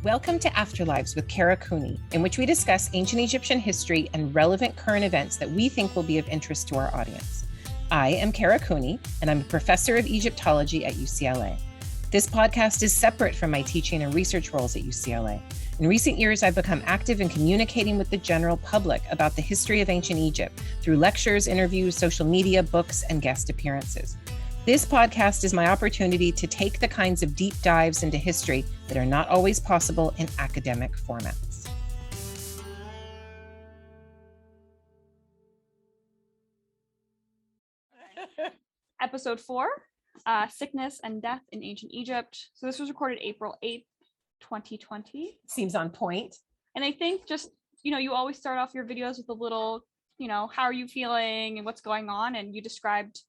Welcome to Afterlives with Kara Cooney, in which we discuss ancient Egyptian history and relevant current events that we think will be of interest to our audience. I am Kara Cooney, and I'm a professor of Egyptology at UCLA. This podcast is separate from my teaching and research roles at UCLA. In recent years, I've become active in communicating with the general public about the history of ancient Egypt through lectures, interviews, social media, books, and guest appearances. This podcast is my opportunity to take the kinds of deep dives into history that are not always possible in academic formats. Episode 4, Sickness and Death in Ancient Egypt. So this was recorded April 8th, 2020. Seems on point. And I think just, you always start off your videos with a little, how are you feeling and what's going on? And you described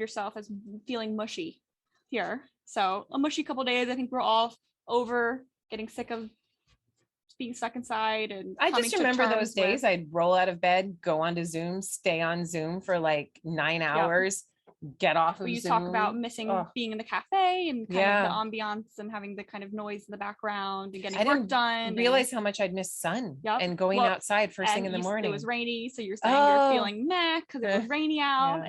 yourself as feeling mushy here. So a mushy couple days. I think we're all over getting sick of being stuck inside. And I just remember those days I'd roll out of bed, go onto Zoom, stay on Zoom for like 9 hours, get off of you Zoom. Talk about missing being in the cafe and kind of the ambiance and having the kind of noise in the background and getting work done. I didn't realize how much I'd miss sun and going outside first thing in the morning. It was rainy, so you're saying you're feeling meh because it was rainy out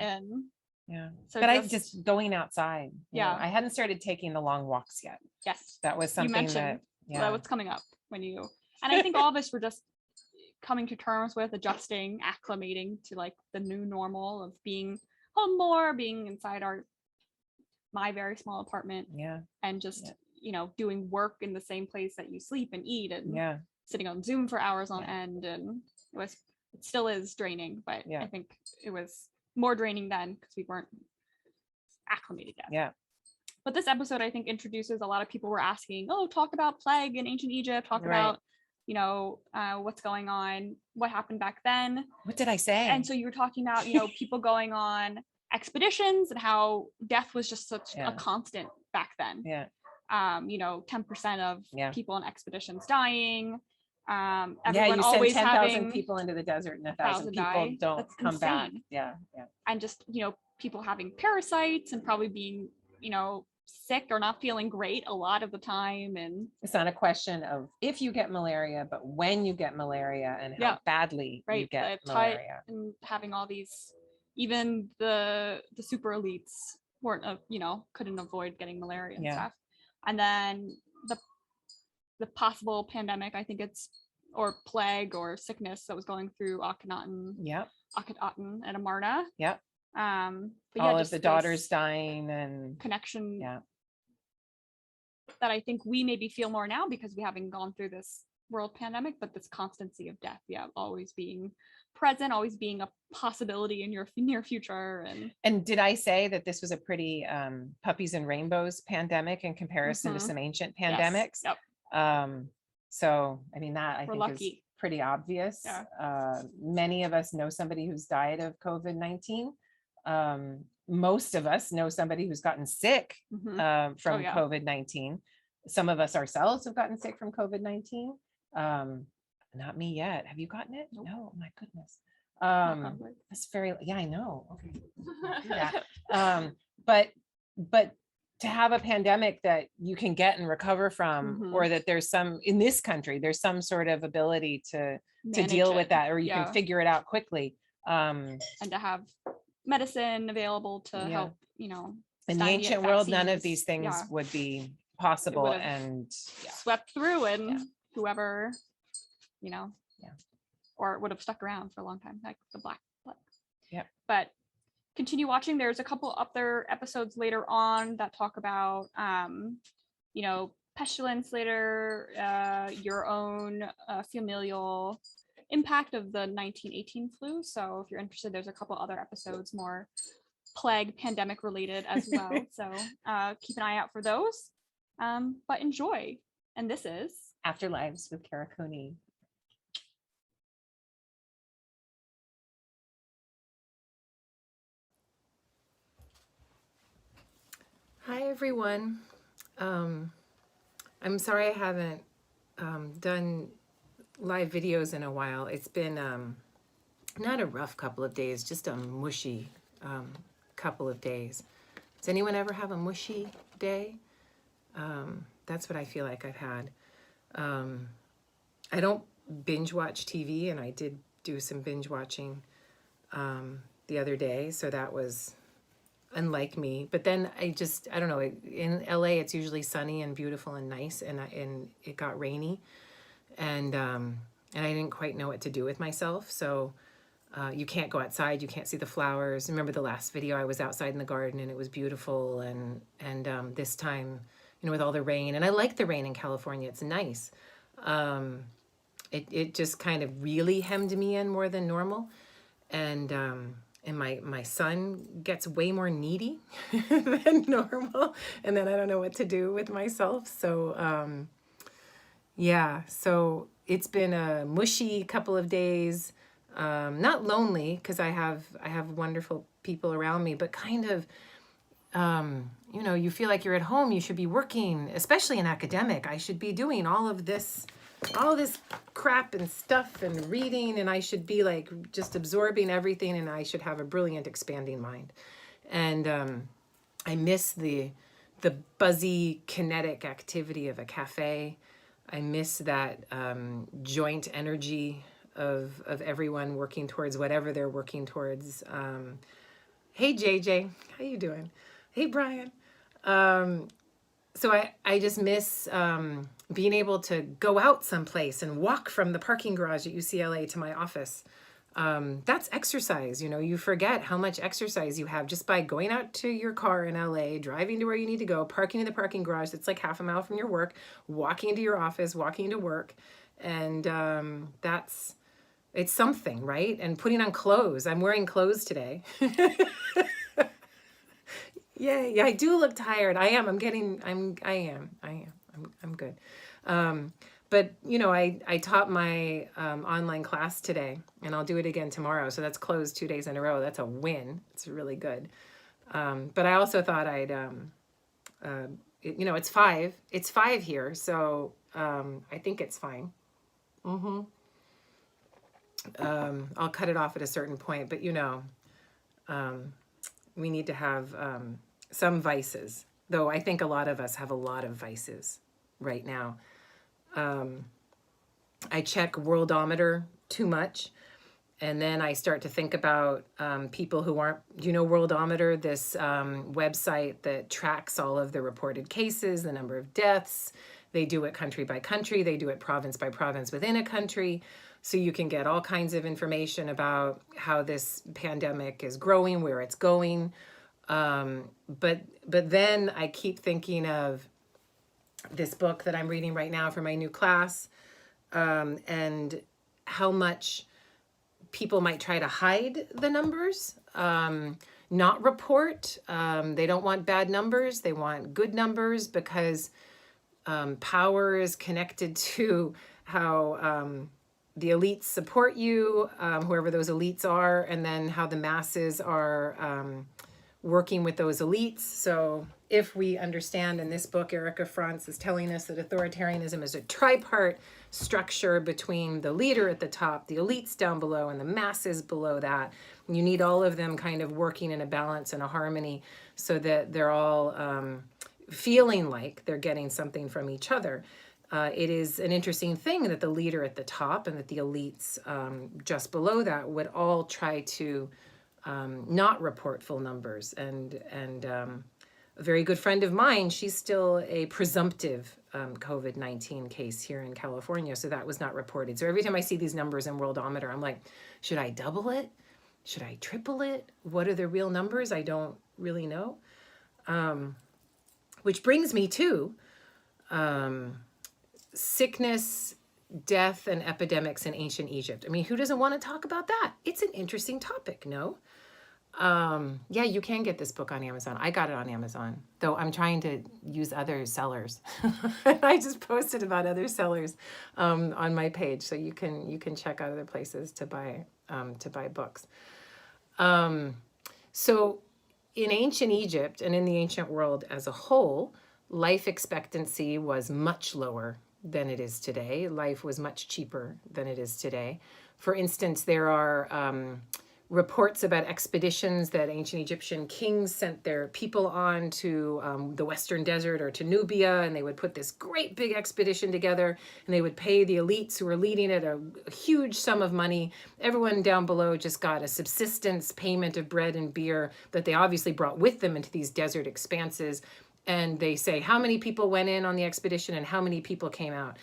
So but I just going outside. I hadn't started taking the long walks yet. Yes, that was something that what's coming up when you. And I think all of us were just coming to terms with adjusting, acclimating to like the new normal of being home more, being inside my very small apartment. And just doing work in the same place that you sleep and eat and sitting on Zoom for hours on end. And it still is draining, but I think it was more draining then because we weren't acclimated yet. But this episode, I think, introduces a lot of people were asking, talk about plague in ancient Egypt, talk about, what's going on, what happened back then. What did I say? And so you were talking about, people going on expeditions and how death was just such a constant back then. 10% of people on expeditions dying. Everyone you always send 10,000 having people into the desert and 1,000 people don't come back. And just, people having parasites and probably being, sick or not feeling great a lot of the time. And it's not a question of if you get malaria, but when you get malaria and how badly you get malaria. And having all these, even the super elites weren't, couldn't avoid getting malaria and stuff. And then the possible pandemic, I think or plague or sickness that was going through Akhenaten and Amarna. But all of the daughters dying and connection that I think we maybe feel more now because we haven't gone through this world pandemic, but this constancy of death, always being present, always being a possibility in your near future. And did I say that this was a pretty puppies and rainbows pandemic in comparison to some ancient pandemics? So I mean that I think is pretty obvious. Many of us know somebody who's died of COVID-19. Most of us know somebody who's gotten sick from COVID-19. Some of us ourselves have gotten sick from COVID-19. Not me yet. Have you gotten it? Nope. No, my goodness. That's very, I know. Okay. But to have a pandemic that you can get and recover from, or that there's in this country, there's some sort of ability to deal with that, or you can figure it out quickly. And to have medicine available to help, in the ancient world, none of these things would be possible and swept through, and whoever, or would have stuck around for a long time, like the Black Plague. But continue watching. There's a couple other episodes later on that talk about, pestilence later, your own familial impact of the 1918 flu. So if you're interested, there's a couple other episodes more plague pandemic related as well. So keep an eye out for those, but enjoy. And this is Afterlives with Kara Cooney. Hi everyone. I'm sorry I haven't done live videos in a while. It's been not a rough couple of days, just a mushy couple of days. Does anyone ever have a mushy day? That's what I feel like I've had. I don't binge watch TV, and I did do some binge watching the other day, so that was unlike me. But then I don't know, in LA it's usually sunny and beautiful and nice, and it got rainy, and I didn't quite know what to do with myself. So you can't go outside, you can't see the flowers. Remember the last video, I was outside in the garden and it was beautiful, and this time, you know, with all the rain, and I like the rain in California, it's nice. It just kind of really hemmed me in more than normal, and my son gets way more needy than normal, and then I don't know what to do with myself. So yeah, so it's been a mushy couple of days. Not lonely, because I have wonderful people around me, but kind of, you know, you feel like you're at home, you should be working, especially in academic. I should be doing all this crap and stuff and reading, and I should be like just absorbing everything, and I should have a brilliant expanding mind. And I miss the buzzy kinetic activity of a cafe. I miss that joint energy of everyone working towards whatever they're working towards. Hey JJ, how you doing? Hey Brian. So I just miss being able to go out someplace and walk from the parking garage at UCLA to my office. That's exercise. You know, you forget how much exercise you have just by going out to your car in LA, driving to where you need to go, parking in the parking garage that's like half a mile from your work, walking to your office, walking to work. And it's something, right? And putting on clothes. I'm wearing clothes today. Yeah, I do look tired. I am. I'm good. But you know, I taught my online class today, and I'll do it again tomorrow. So that's closed 2 days in a row. That's a win. It's really good. But I also thought I'd, you know, it's 5 here. So I think it's fine. I'll cut it off at a certain point, but you know, we need to have some vices, though I think a lot of us have a lot of vices right now. I check Worldometer too much, and then I start to think about people who aren't, do you know Worldometer, this website that tracks all of the reported cases, the number of deaths. They do it country by country. They do it province by province within a country. So you can get all kinds of information about how this pandemic is growing, where it's going. But then I keep thinking of this book that I'm reading right now for my new class, and how much people might try to hide the numbers, not report. They don't want bad numbers. They want good numbers, because power is connected to how the elites support you, whoever those elites are, and then how the masses are working with those elites. So if we understand, in this book, Erica Frantz is telling us that authoritarianism is a tripart structure between the leader at the top, the elites down below, and the masses below that. You need all of them kind of working in a balance and a harmony, so that they're all feeling like they're getting something from each other. It is an interesting thing that the leader at the top and that the elites just below that would all try to not report full numbers. And a very good friend of mine, she's still a presumptive COVID-19 case here in California, so that was not reported. So every time I see these numbers in Worldometer, I'm like, should I double it? Should I triple it? What are the real numbers? I don't really know. Which brings me to sickness, death, and epidemics in ancient Egypt. I mean, who doesn't want to talk about that? It's an interesting topic, no? Yeah, you can get this book on Amazon. I got it on Amazon, though I'm trying to use other sellers. I just posted about other sellers on my page, so you can check out other places to buy books. So in ancient Egypt and in the ancient world as a whole, life expectancy was much lower than it is today. Life was much cheaper than it is today. For instance, there are reports about expeditions that ancient Egyptian kings sent their people on to the Western Desert or to Nubia, and they would put this great big expedition together, and they would pay the elites who were leading it a huge sum of money. Everyone down below just got a subsistence payment of bread and beer that they obviously brought with them into these desert expanses. And they say how many people went in on the expedition and how many people came out.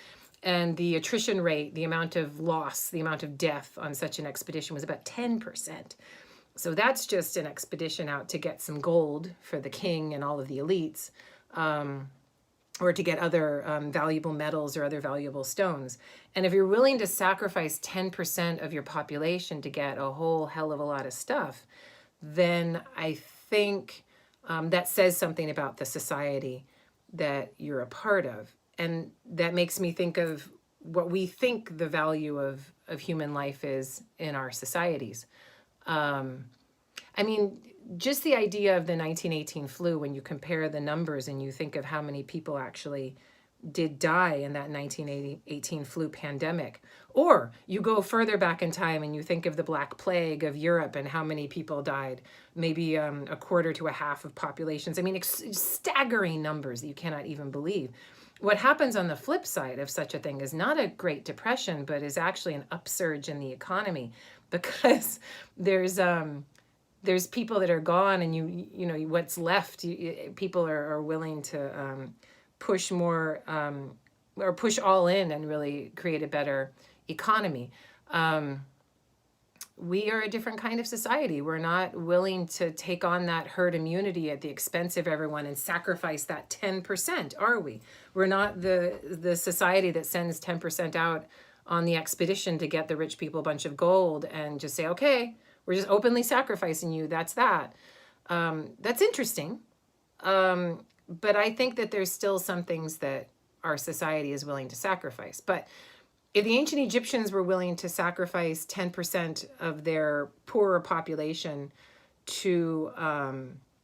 And the attrition rate, the amount of loss, the amount of death on such an expedition was about 10%. So that's just an expedition out to get some gold for the king and all of the elites, or to get other valuable metals or other valuable stones. And if you're willing to sacrifice 10% of your population to get a whole hell of a lot of stuff, then I think that says something about the society that you're a part of. And that makes me think of what we think the value of human life is in our societies. I mean, just the idea of the 1918 flu, when you compare the numbers and you think of how many people actually did die in that 1918 flu pandemic, or you go further back in time and you think of the Black Plague of Europe and how many people died, maybe a quarter to a half of populations. I mean, staggering numbers that you cannot even believe. What happens on the flip side of such a thing is not a Great Depression, but is actually an upsurge in the economy, because there's people that are gone, and you know what's left. People are willing to push more or push all in and really create a better economy. We are a different kind of society. We're not willing to take on that herd immunity at the expense of everyone and sacrifice that 10%, are we? We're not the society that sends 10% out on the expedition to get the rich people a bunch of gold and just say, okay, we're just openly sacrificing you. That's that. That's interesting. But I think that there's still some things that our society is willing to sacrifice. But if the ancient Egyptians were willing to sacrifice 10% of their poorer population to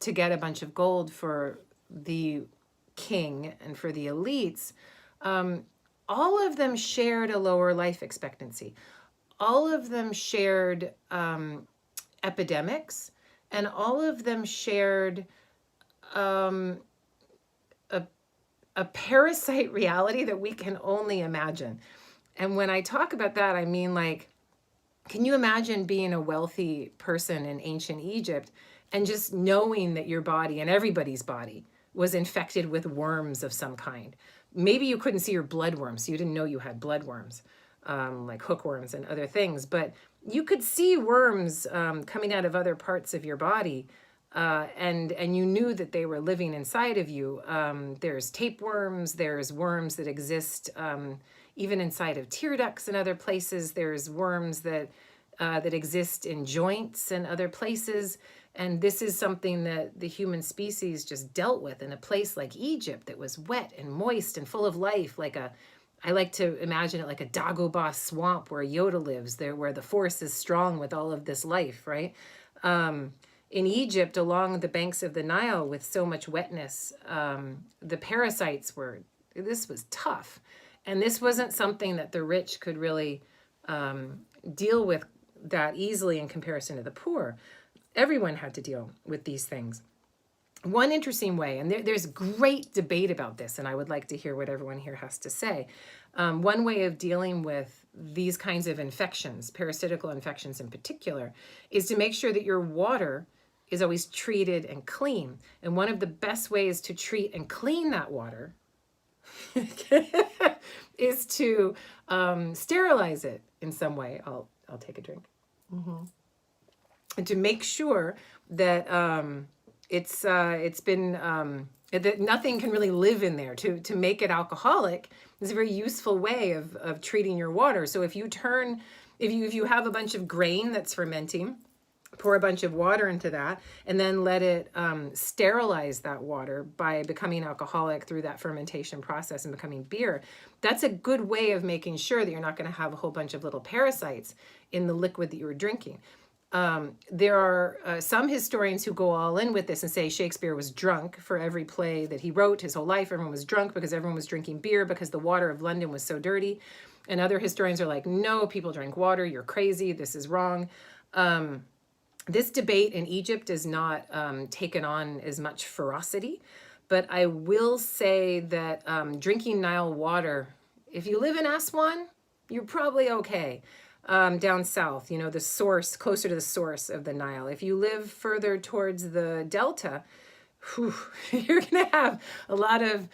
get a bunch of gold for the king and for the elites, all of them shared a lower life expectancy. All of them shared epidemics, and all of them shared a parasite reality that we can only imagine. And when I talk about that, I mean, like, can you imagine being a wealthy person in ancient Egypt and just knowing that your body and everybody's body was infected with worms of some kind? Maybe you couldn't see your bloodworms, so you didn't know you had bloodworms, like hookworms and other things, but you could see worms coming out of other parts of your body, and you knew that they were living inside of you. There's tapeworms, there's worms that exist even inside of tear ducts and other places. There's worms that exist in joints and other places. And this is something that the human species just dealt with in a place like Egypt that was wet and moist and full of life, I like to imagine it like a Dagobah swamp where Yoda lives, there where the force is strong with all of this life, right? In Egypt, along the banks of the Nile with so much wetness, the parasites this was tough. And this wasn't something that the rich could really deal with that easily in comparison to the poor. Everyone had to deal with these things. One interesting way, and there's great debate about this, and I would like to hear what everyone here has to say. One way of dealing with these kinds of infections, parasitical infections in particular, is to make sure that your water is always treated and clean. And one of the best ways to treat and clean that water is to sterilize it in some way. I'll take a drink. Mm-hmm. And to make sure that it's been that nothing can really live in there. To make it alcoholic is a very useful way of treating your water. So if you have a bunch of grain that's fermenting, pour a bunch of water into that, and then let it sterilize that water by becoming alcoholic through that fermentation process and becoming beer. That's a good way of making sure that you're not going to have a whole bunch of little parasites in the liquid that you were drinking. There are some historians who go all in with this and say Shakespeare was drunk for every play that he wrote his whole life. Everyone was drunk because everyone was drinking beer because the water of London was so dirty. And other historians are like, no, people drank water. You're crazy. This is wrong. This debate in Egypt is not taken on as much ferocity, but I will say that drinking Nile water, if you live in Aswan, you're probably okay. Down south, the source, closer to the source of the Nile. If you live further towards the delta, you're going to have a lot of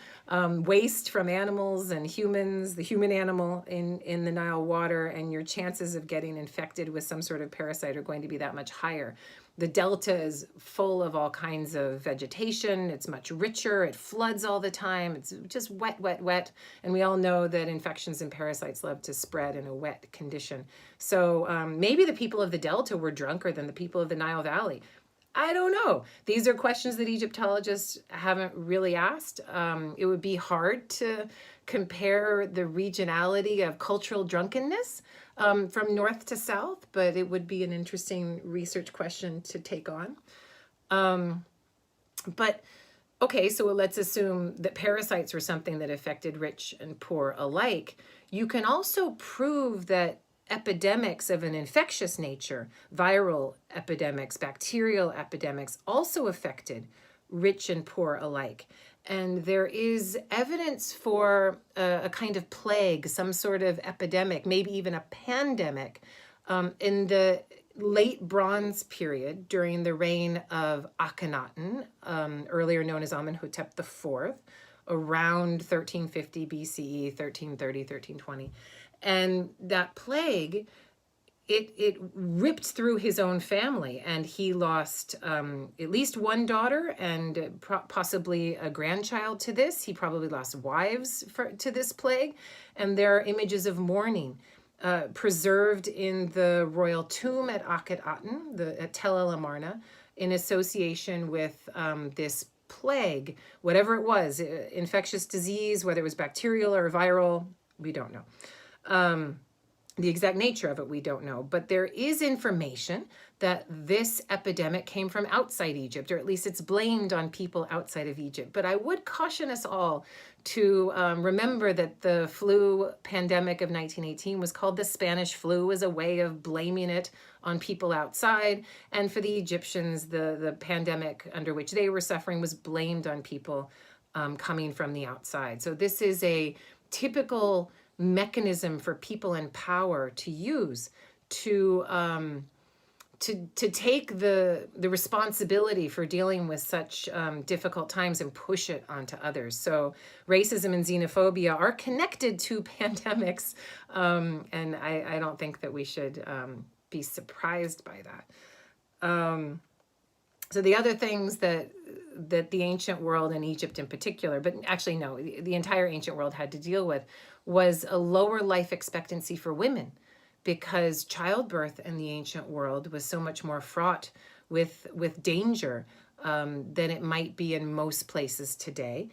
waste from animals and humans, the human animal in the Nile water, and your chances of getting infected with some sort of parasite are going to be that much higher. The delta is full of all kinds of vegetation. It's much richer. It floods all the time. It's just wet, wet, wet. And we all know that infections and parasites love to spread in a wet condition. So maybe the people of the delta were drunker than the people of the Nile Valley. I don't know. These are questions that Egyptologists haven't really asked. It would be hard to compare the regionality of cultural drunkenness from north to south, but it would be an interesting research question to take on. But okay, so let's assume that parasites were something that affected rich and poor alike. You can also prove that epidemics of an infectious nature, viral epidemics, bacterial epidemics, also affected rich and poor alike. And there is evidence for a kind of plague, some sort of epidemic, maybe even a pandemic, in the late Bronze period during the reign of Akhenaten, earlier known as Amenhotep IV, around 1350 BCE, 1330, 1320. And that plague, it ripped through his own family, and he lost at least one daughter and possibly a grandchild to this. He probably lost wives to this plague. And there are images of mourning preserved in the royal tomb at Akhenaten, at Tel El Amarna, in association with this plague, whatever it was, infectious disease, whether it was bacterial or viral, we don't know. The exact nature of it, we don't know. But there is information that this epidemic came from outside Egypt, or at least it's blamed on people outside of Egypt. But I would caution us all to remember that the flu pandemic of 1918 was called the Spanish flu, as a way of blaming it on people outside. And for the Egyptians, the pandemic under which they were suffering was blamed on people coming from the outside. So this is a typical mechanism for people in power to use to take the responsibility for dealing with such difficult times and push it onto others. So racism and xenophobia are connected to pandemics, and I don't think that we should be surprised by that. So the other things that the ancient world, and Egypt in particular, but actually no, the entire ancient world had to deal with, was a lower life expectancy for women, because childbirth in the ancient world was so much more fraught with danger than it might be in most places today.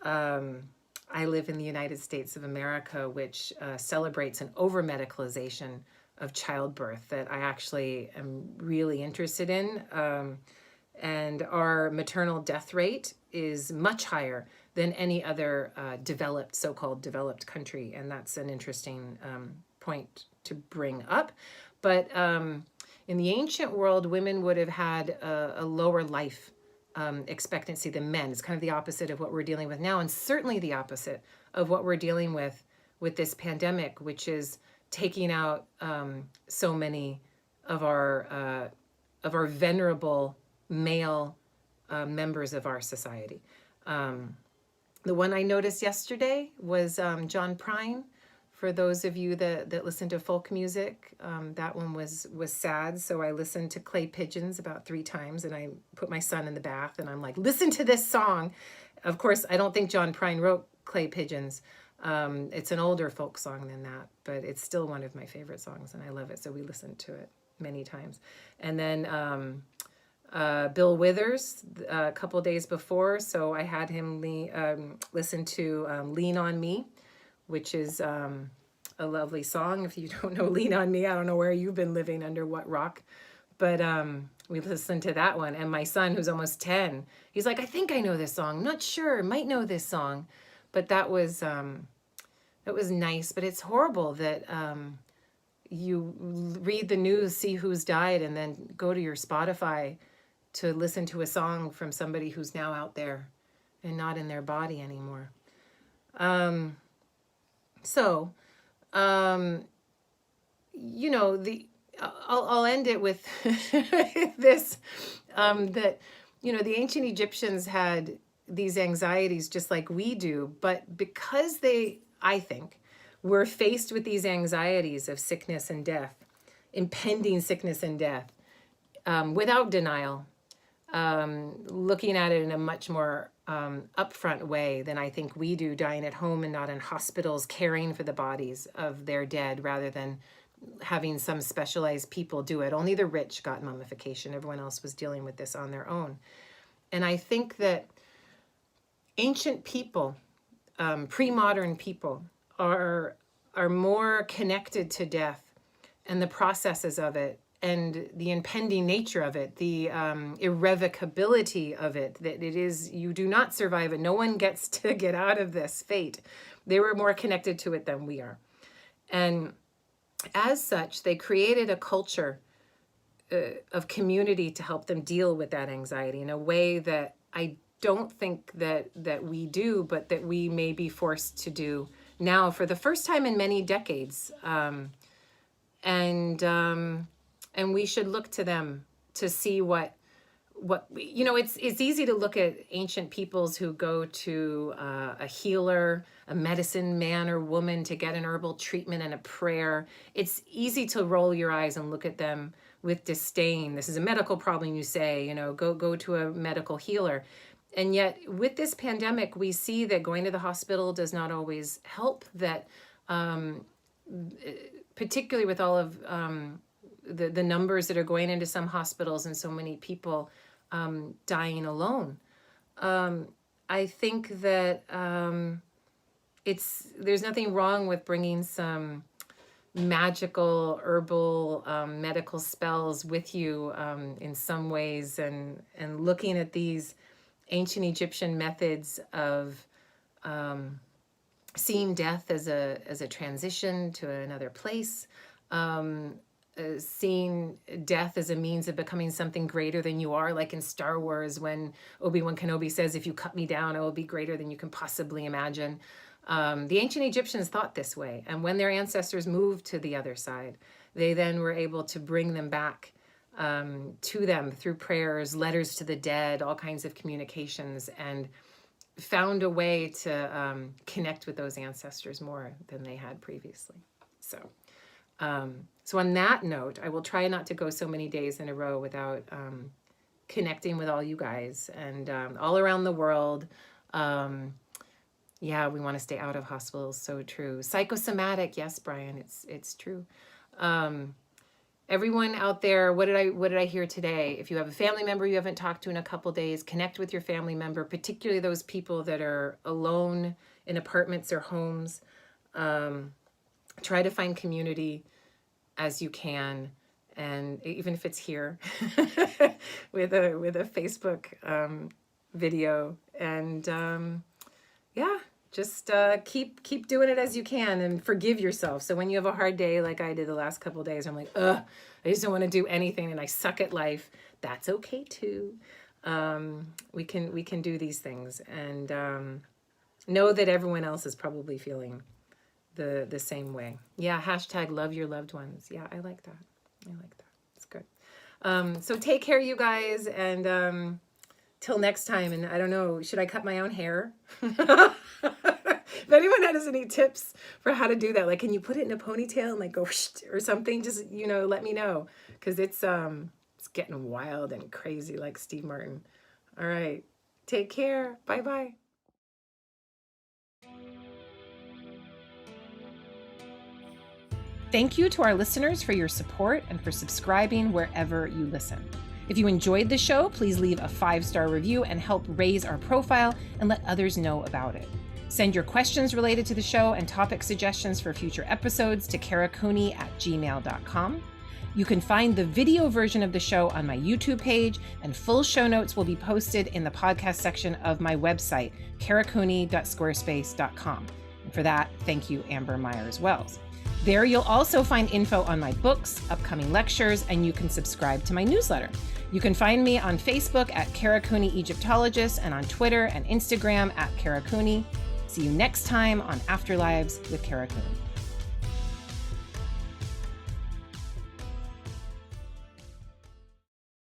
I live in the United States of America, which celebrates an over-medicalization of childbirth that I actually am really interested in. And our maternal death rate is much higher than any other so-called developed country. And that's an interesting point to bring up. But in the ancient world, women would have had a lower life expectancy than men. It's kind of the opposite of what we're dealing with now, and certainly the opposite of what we're dealing with this pandemic, which is taking out so many of our venerable male members of our society. The one I noticed yesterday was John Prine. For those of you that listen to folk music, that one was sad. So I listened to Clay Pigeons about 3 times, and I put my son in the bath, and I'm like, listen to this song. Of course, I don't think John Prine wrote Clay Pigeons. It's an older folk song than that, but it's still one of my favorite songs, and I love it. So we listened to it many times. And then Bill Withers a couple days before, so I had him listen to Lean on Me, which is a lovely song. If you don't know Lean on Me, I don't know where you've been living, under what rock, but we listened to that one. And my son, who's almost 10, he's like, I think I know this song. I'm not sure, might know this song. But that was nice. But it's horrible that you read the news, see who's died, and then go to your Spotify to listen to a song from somebody who's now out there and not in their body anymore. You know, I'll end it with this, that, you know, the ancient Egyptians had these anxieties just like we do, but because they, I think, were faced with these anxieties of sickness and death, impending sickness and death, without denial, looking at it in a much more upfront way than I think we do, dying at home and not in hospitals, caring for the bodies of their dead rather than having some specialized people do it. Only the rich got mummification. Everyone else was dealing with this on their own. And I think that ancient people, pre-modern people, are more connected to death and the processes of it and the impending nature of it, the irrevocability of it, that it is, you do not survive it. No one gets to get out of this fate. They were more connected to it than we are. And as such, they created a culture of community to help them deal with that anxiety in a way that I don't think that we do, but that we may be forced to do now for the first time in many decades. And we should look to them to see what you know, it's easy to look at ancient peoples who go to a healer, a medicine man or woman to get an herbal treatment and a prayer. It's easy to roll your eyes and look at them with disdain. This is a medical problem, you say, you know, go to a medical healer. And yet with this pandemic, we see that going to the hospital does not always help, that particularly with all of the numbers that are going into some hospitals and so many people dying alone. I think that there's nothing wrong with bringing some magical herbal medical spells with you in some ways, and looking at these ancient Egyptian methods of seeing death as a transition to another place, seeing death as a means of becoming something greater than you are, like in Star Wars when Obi-Wan Kenobi says, if you cut me down, I will be greater than you can possibly imagine. The ancient Egyptians thought this way, and when their ancestors moved to the other side, they then were able to bring them back to them through prayers, letters to the dead, all kinds of communications, and found a way to connect with those ancestors more than they had previously. So on that note, I will try not to go so many days in a row without connecting with all you guys and all around the world. Yeah, we want to stay out of hospitals. So true. Psychosomatic. Yes, Brian, it's true. Everyone out there, what did I hear today? If you have a family member you haven't talked to in a couple days, connect with your family member, particularly those people that are alone in apartments or homes. Try to find community as you can, and even if it's here with a Facebook video, and yeah, just keep doing it as you can, and forgive yourself. So when you have a hard day like I did the last couple of days, I'm like, I just don't want to do anything and I suck at life. That's okay too. We can do these things, and know that everyone else is probably feeling the same way. Yeah, hashtag love your loved ones. Yeah, I like that. It's good. So take care, you guys, and till next time. And I don't know, should I cut my own hair? If anyone has any tips for how to do that, like, can you put it in a ponytail and like go or something? Just, you know, let me know, because it's getting wild and crazy like Steve Martin. All right, take care. Bye-bye. Thank you to our listeners for your support and for subscribing wherever you listen. If you enjoyed the show, please leave a 5-star review and help raise our profile and let others know about it. Send your questions related to the show and topic suggestions for future episodes to karacooney@gmail.com. You can find the video version of the show on my YouTube page, and full show notes will be posted in the podcast section of my website, karacooney.squarespace.com. And for that, thank you, Amber Myers-Wells. There you'll also find info on my books, upcoming lectures, and you can subscribe to my newsletter. You can find me on Facebook at Kara Cooney Egyptologist and on Twitter and Instagram at Kara Cooney. See you next time on Afterlives with Kara Cooney.